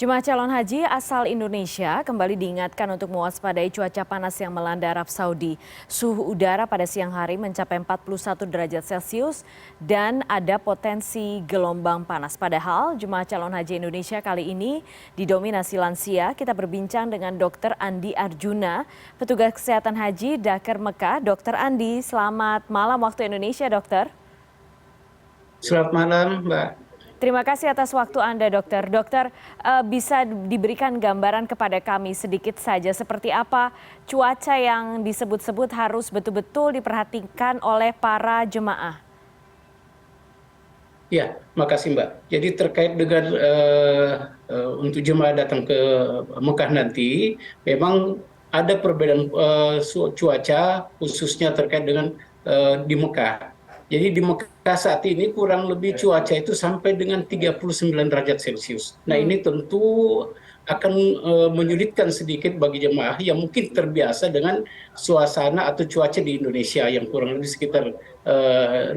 Jemaah calon haji asal Indonesia kembali diingatkan untuk mewaspadai cuaca panas yang melanda Arab Saudi. Suhu udara pada siang hari mencapai 41 derajat Celcius dan ada potensi gelombang panas. Padahal jemaah calon haji Indonesia kali ini didominasi lansia. Kita berbincang dengan Dr. Andi Arjuna, petugas kesehatan haji Dakar Mekah. Dr. Andi, selamat malam waktu Indonesia, dokter. Selamat malam, Mbak. Terima kasih atas waktu Anda, dokter. Dokter, bisa diberikan gambaran kepada kami sedikit saja seperti apa cuaca yang disebut-sebut harus betul-betul diperhatikan oleh para jemaah? Ya, makasih Mbak. Jadi terkait dengan untuk jemaah datang ke Mekah nanti, memang ada perbedaan cuaca khususnya terkait dengan di Mekah. Jadi di Mekah saat ini kurang lebih cuaca itu sampai dengan 39 derajat Celcius. Nah ini tentu akan menyulitkan sedikit bagi jemaah yang mungkin terbiasa dengan suasana atau cuaca di Indonesia yang kurang lebih sekitar 20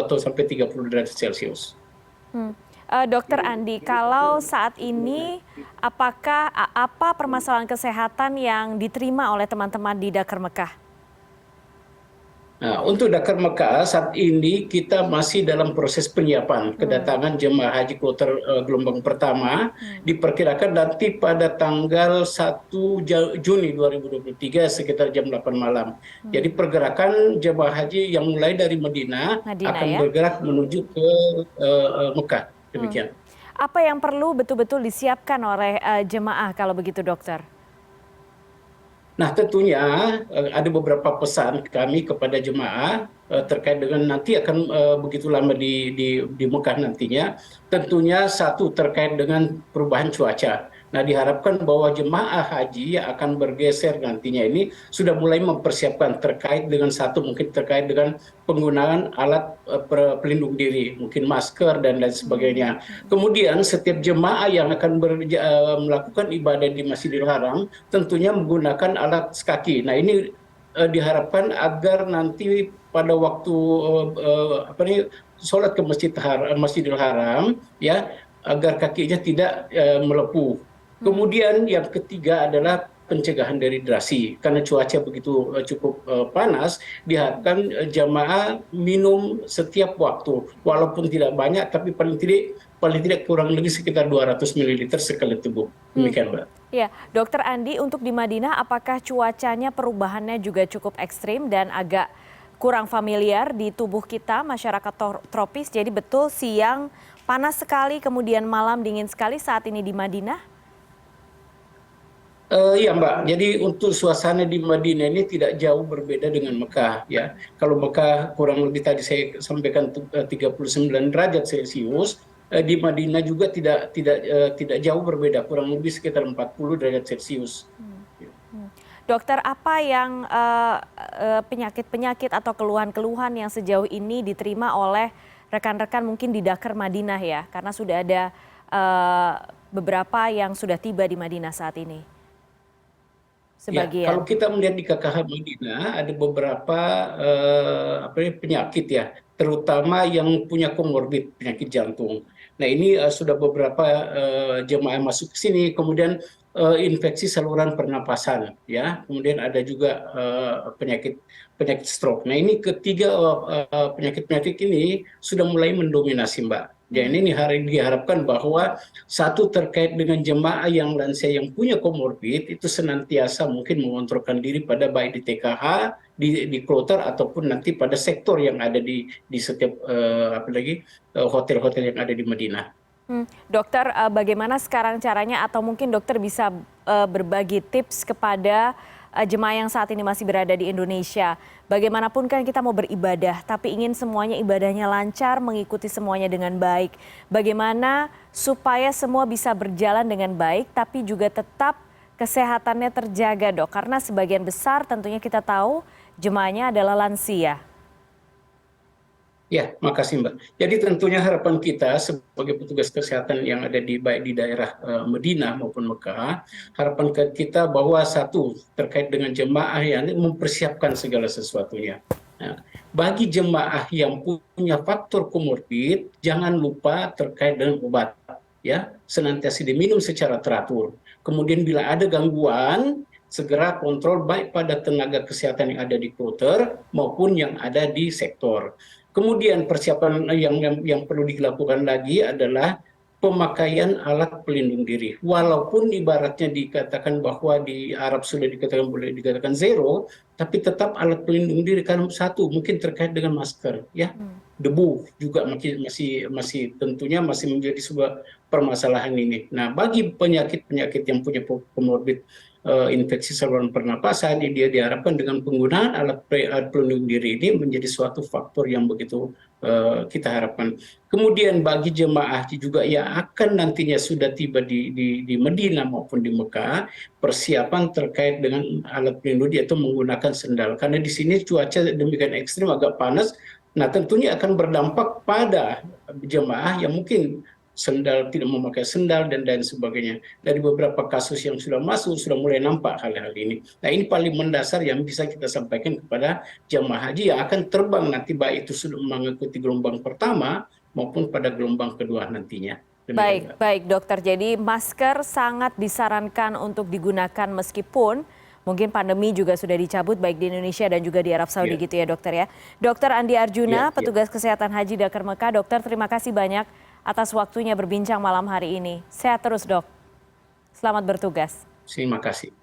atau sampai 30 derajat Celcius. Dokter Andi, kalau saat ini apakah apa permasalahan kesehatan yang diterima oleh teman-teman di Dakar Mekah? Nah, untuk Dakar Mekah saat ini kita masih dalam proses penyiapan kedatangan jemaah haji kloter gelombang pertama, diperkirakan nanti pada tanggal 1 Juni 2023 sekitar jam 8 malam. Jadi pergerakan jemaah haji yang mulai dari Madinah akan Ya? bergerak menuju ke Mekah. Demikian. Apa yang perlu betul-betul disiapkan oleh jemaah kalau begitu, dokter? Nah tentunya ada beberapa pesan kami kepada jemaah terkait dengan nanti akan begitu lama di Mekah nantinya. Tentunya satu terkait dengan perubahan cuaca. Nah diharapkan bahwa jemaah haji yang akan bergeser nantinya ini sudah mulai mempersiapkan terkait dengan satu mungkin terkait dengan penggunaan alat pelindung diri, mungkin masker dan lain sebagainya. Kemudian setiap jemaah yang akan melakukan ibadah di Masjidil Haram tentunya menggunakan alat kaki. Nah ini diharapkan agar nanti pada waktu sholat ke Masjidil Haram ya agar kakinya tidak melepuh. Kemudian yang ketiga adalah pencegahan dehidrasi karena cuaca begitu cukup panas, diharapkan jamaah minum setiap waktu walaupun tidak banyak tapi paling tidak kurang lebih sekitar 200 ml sekali tubuh. Demikian, Mbak. Ya, Dokter Andi, untuk di Madinah apakah cuacanya perubahannya juga cukup ekstrim dan agak kurang familiar di tubuh kita masyarakat tropis? Jadi betul siang panas sekali kemudian malam dingin sekali saat ini di Madinah? Iya Mbak, jadi untuk suasana di Madinah ini tidak jauh berbeda dengan Mekah ya. Kalau Mekah kurang lebih tadi saya sampaikan 39 derajat Celcius, di Madinah juga tidak jauh berbeda, kurang lebih sekitar 40 derajat Celcius. Dokter, apa yang penyakit-penyakit atau keluhan-keluhan yang sejauh ini diterima oleh rekan-rekan mungkin di Dakar Madinah ya? Karena sudah ada beberapa yang sudah tiba di Madinah saat ini. Ya, kalau kita melihat di KKH Madinah ada beberapa penyakit ya, terutama yang punya komorbid penyakit jantung. Nah ini sudah beberapa jemaah masuk ke sini, kemudian infeksi saluran pernapasan, ya, kemudian ada juga penyakit stroke. Nah ini ketiga penyakit-penyakit ini sudah mulai mendominasi Mbak. Dan ini diharapkan bahwa satu terkait dengan jemaah yang lansia yang punya komorbid itu senantiasa mungkin mengontrolkan diri pada baik di TKH, di kloter ataupun nanti pada sektor yang ada di setiap hotel-hotel yang ada di Madinah. Dokter, bagaimana sekarang caranya atau mungkin dokter bisa berbagi tips kepada jemaah yang saat ini masih berada di Indonesia. Bagaimanapun kan kita mau beribadah, tapi ingin semuanya ibadahnya lancar, mengikuti semuanya dengan baik. Bagaimana supaya semua bisa berjalan dengan baik, tapi juga tetap kesehatannya terjaga, Dok? Karena sebagian besar tentunya kita tahu jemaahnya adalah lansia. Ya, makasih Mbak. Jadi tentunya harapan kita sebagai petugas kesehatan yang ada baik di daerah Madinah maupun Mekah, harapan kita bahwa satu terkait dengan jemaah yang mempersiapkan segala sesuatunya. Nah, bagi jemaah yang punya faktor komorbid, jangan lupa terkait dengan obat. ya senantiasa diminum secara teratur. Kemudian bila ada gangguan, segera kontrol baik pada tenaga kesehatan yang ada di kloter maupun yang ada di sektor. Kemudian persiapan yang perlu dilakukan lagi adalah pemakaian alat pelindung diri. Walaupun ibaratnya dikatakan bahwa di Arab sudah dikatakan boleh dikatakan zero, tapi tetap alat pelindung diri karena satu mungkin terkait dengan masker, ya debu juga masih tentunya masih menjadi sebuah permasalahan ini. Nah, bagi penyakit-penyakit yang punya komorbid infeksi saluran pernapasan, dia diharapkan dengan penggunaan alat pelindung diri ini menjadi suatu faktor yang begitu kita harapkan. Kemudian bagi jemaah juga yang akan nantinya sudah tiba di Medina maupun di Mekah, persiapan terkait dengan alat pelindung diri atau menggunakan sendal. Karena di sini cuaca demikian ekstrim, agak panas. Nah, tentunya akan berdampak pada jemaah yang mungkin tidak memakai sendal dan lain sebagainya. Dari beberapa kasus yang sudah masuk, sudah mulai nampak hal-hal ini. Nah, ini paling mendasar yang bisa kita sampaikan kepada jemaah haji yang akan terbang nanti, baik itu sudah mengikuti gelombang pertama maupun pada gelombang kedua nantinya. Baik, baik dokter. Jadi masker sangat disarankan untuk digunakan meskipun mungkin pandemi juga sudah dicabut baik di Indonesia dan juga di Arab Saudi gitu ya dokter ya. Dokter Andi Arjuna, petugas kesehatan haji Dakar Mekah. Dokter, terima kasih banyak atas waktunya berbincang malam hari ini. Sehat terus dok. Selamat bertugas. Terima kasih.